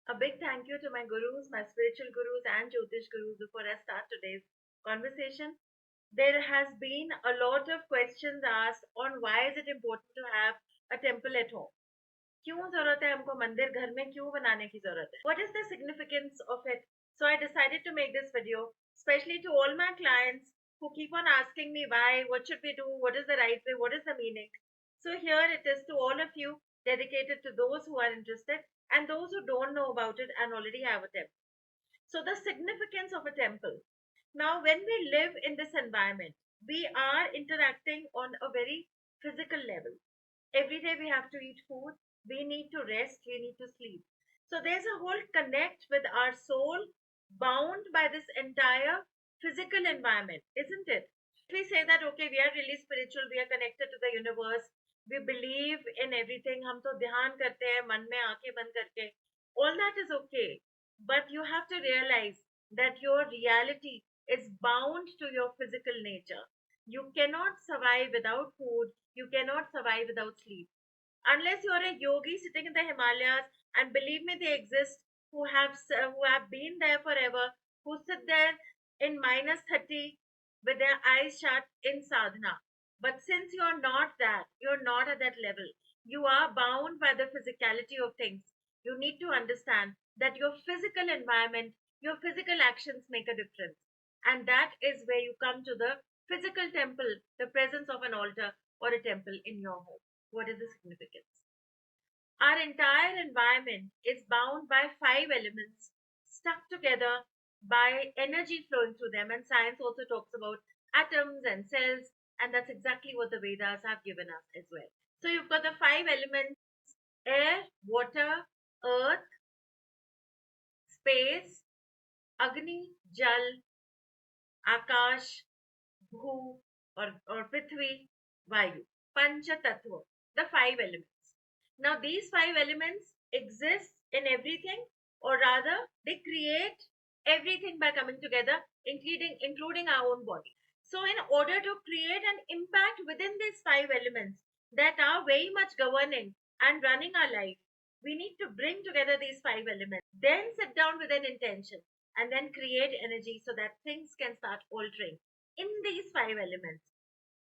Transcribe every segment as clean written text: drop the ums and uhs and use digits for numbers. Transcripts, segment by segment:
A big thank you to my gurus, my spiritual gurus, and Jyotish gurus before I start today's conversation. There has been a lot of questions asked on why is it important to have a temple at home. क्यों जरूरत है हमको मंदिर घर में क्यों बनाने की जरूरत है? What is the significance of it? So I decided to make this video, especially to all my clients who keep on asking me why, what should we do, what is the right way, what is the meaning. So here it is to all of you, dedicated to those who are interested and those who don't know about it and already have a temple. So the significance of a temple. Now, when we live in this environment, we are interacting on a very physical level. Every day we have to eat food, we need to rest, we need to sleep. So there's a whole connect with our soul bound by this entire physical environment, isn't it? We say that, okay, we are really spiritual, we are connected to the universe, we believe in everything, हम तो ध्यान करते हैं मन में आंखें बंद करके. All that is okay, but you have to realize that your reality is bound to your physical nature. You cannot survive without food, you cannot survive without sleep. Unless you're a yogi sitting in the Himalayas, and believe me, they exist who have been there forever, who sit there in minus 30 with their eyes shut in sadhana. But since you're not that, you're not at that level, you are bound by the physicality of things. You need to understand that your physical environment, your physical actions make a difference. And that is where you come to the physical temple, the presence of an altar or a temple in your home. What is the significance? Our entire environment is bound by five elements stuck together by energy flowing through them. And science also talks about atoms and cells, and that's exactly what the Vedas have given us as well. So you've got the five elements: air, water, earth, space, Agni, Jal, Akash, Bhu, or Prithvi, Vayu. Pancha Tattva, the five elements. Now, these five elements exist in everything, or rather, they create everything by coming together, including our own body. So, in order to create an impact within these five elements that are very much governing and running our life, we need to bring together these five elements, then sit down with an intention, and then create energy so that things can start altering in these five elements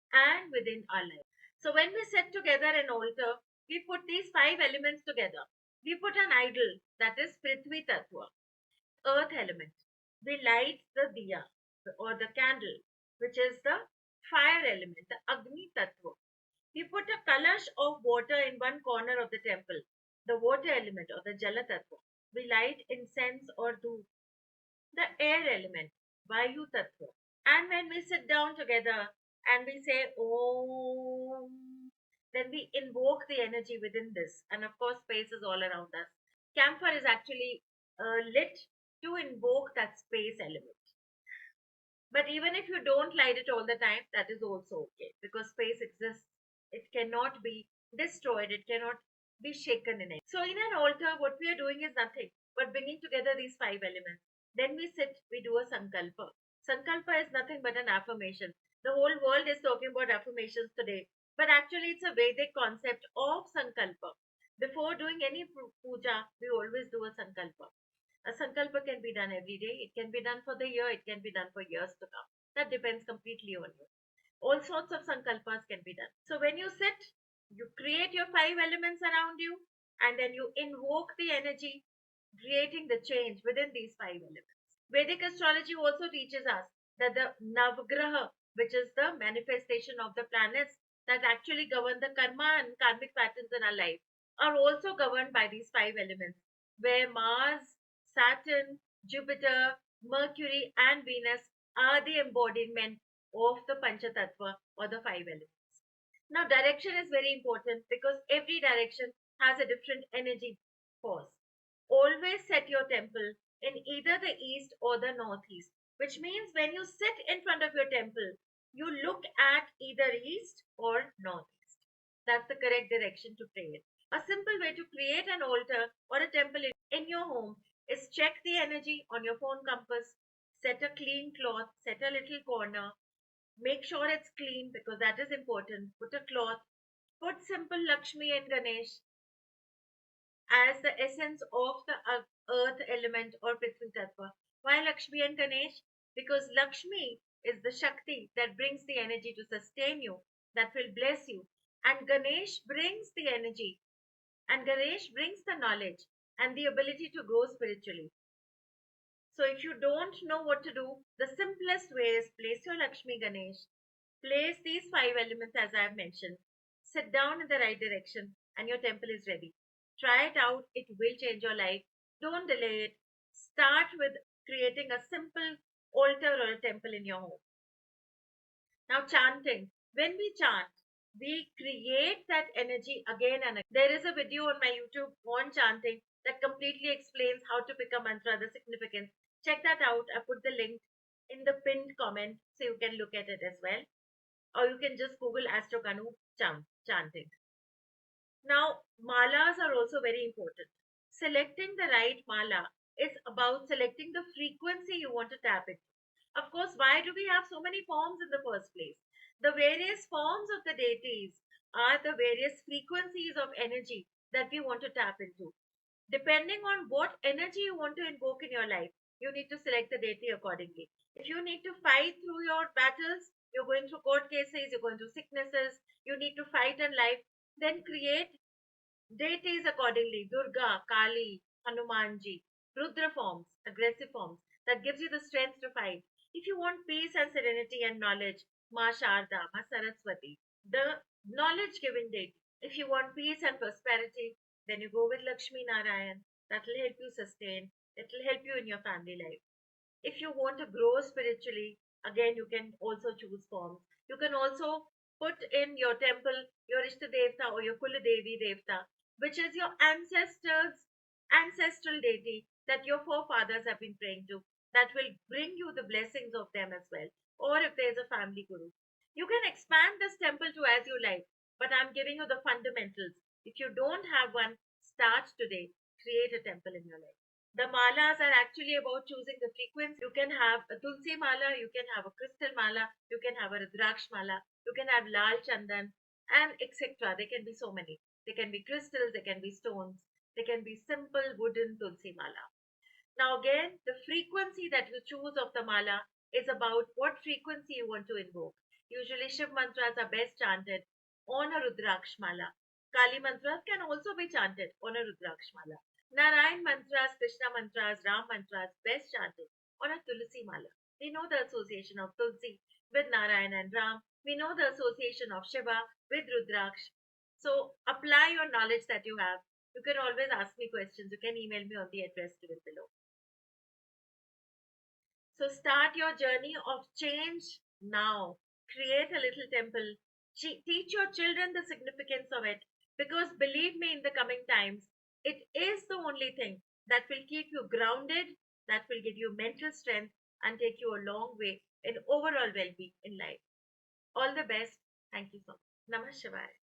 and within our life. So when we set together an altar, we put these five elements together. We put an idol, that is Prithvi Tattva, earth element. We light the diya or the candle, which is the fire element, the Agni Tattva. We put a kalash of water in one corner of the temple, the water element or the Jala Tattva. We light incense or dhoop, the air element, Vayu Tattva. And when we sit down together and we say Om, then we invoke the energy within this. And of course, space is all around us. Camphor is actually lit to invoke that space element. But even if you don't light it all the time, that is also okay because space exists. It cannot be destroyed, it cannot be shaken in it. So, in an altar, what we are doing is nothing but bringing together these five elements. Then we sit, we do a sankalpa. Sankalpa is nothing but an affirmation. The whole world is talking about affirmations today, but actually, it's a Vedic concept of sankalpa. Before doing any puja, we always do a sankalpa. A sankalpa can be done every day. It can be done for the year. It can be done for years to come. That depends completely on you. All sorts of sankalpas can be done. So when you sit, you create your five elements around you and then you invoke the energy, creating the change within these five elements. Vedic astrology also teaches us that the Navgraha, which is the manifestation of the planets that actually govern the karma and karmic patterns in our life, are also governed by these five elements, where Mars, Saturn, Jupiter, Mercury, and Venus are the embodiment of the Panchatattva or the five elements. Now, direction is very important because every direction has a different energy force. Always set your temple in either the east or the northeast, which means when you sit in front of your temple, you look at either east or northeast. That's the correct direction to pray in. A simple way to create an altar or a temple in your home is check the energy on your phone compass, set a clean cloth, set a little corner, make sure it's clean because that is important. Put a cloth, put simple Lakshmi and Ganesh as the essence of the earth element or Prithvi Tattva. Why Lakshmi and Ganesh? Because Lakshmi is the Shakti that brings the energy to sustain you, that will bless you. And Ganesh brings the energy, and Ganesh brings the knowledge and the ability to grow spiritually. So if you don't know what to do, the simplest way is place your Lakshmi Ganesh, place these five elements as I have mentioned, sit down in the right direction, and your temple is ready. Try it out, it will change your life. Don't delay it. Start with creating a simple altar or a temple in your home. Now, chanting. When we chant, we create that energy again and again. There is a video on my YouTube on chanting that completely explains how to pick a mantra, the significance. Check that out. I put the link in the pinned comment so you can look at it as well. Or you can just Google astrokanu chanting. Now, malas are also very important. Selecting the right mala is about selecting the frequency you want to tap into. Of course, why do we have so many forms in the first place? The various forms of the deities are the various frequencies of energy that we want to tap into. Depending on what energy you want to invoke in your life, you need to select the deity accordingly. If you need to fight through your battles, you're going through court cases, you're going through sicknesses, you need to fight in life, then create deities accordingly. Durga, Kali, Hanumanji, Rudra forms, aggressive forms, that gives you the strength to fight. If you want peace and serenity and knowledge, Ma Sharda, Ma Saraswati, the knowledge giving deity. If you want peace and prosperity, then you go with Lakshmi Narayan. That will help you sustain, it will help you in your family life. If you want to grow spiritually, again, you can also choose forms. You can also put in your temple your Ishta Devta or your Kula Devi Devta, which is your ancestors, ancestral deity that your forefathers have been praying to, that will bring you the blessings of them as well. Or if there's a family guru, you can expand this temple to as you like, but I'm giving you the fundamentals. If you don't have one, start today. Create a temple in your life. The malas are actually about choosing the frequency. You can have a tulsi mala, you can have a crystal mala, you can have a rudraksh mala, you can have lal chandan, and etc. There can be so many. They can be crystals, they can be stones, they can be simple wooden tulsi mala. Now, again, the frequency that you choose of the mala is about what frequency you want to invoke. Usually, Shiv mantras are best chanted on a Rudraksh mala. Kali mantras can also be chanted on a Rudraksh mala. Narayan mantras, Krishna mantras, Ram mantras best chanted on a Tulsi mala. We know the association of Tulsi with Narayan and Ram. We know the association of Shiva with Rudraksh. So, apply your knowledge that you have. You can always ask me questions. You can email me on the address given below. So start your journey of change now. Create a little temple. Teach your children the significance of it. Because believe me, in the coming times, it is the only thing that will keep you grounded, that will give you mental strength, and take you a long way in overall well being in life. All the best. Thank you so much. Namah Shivaya.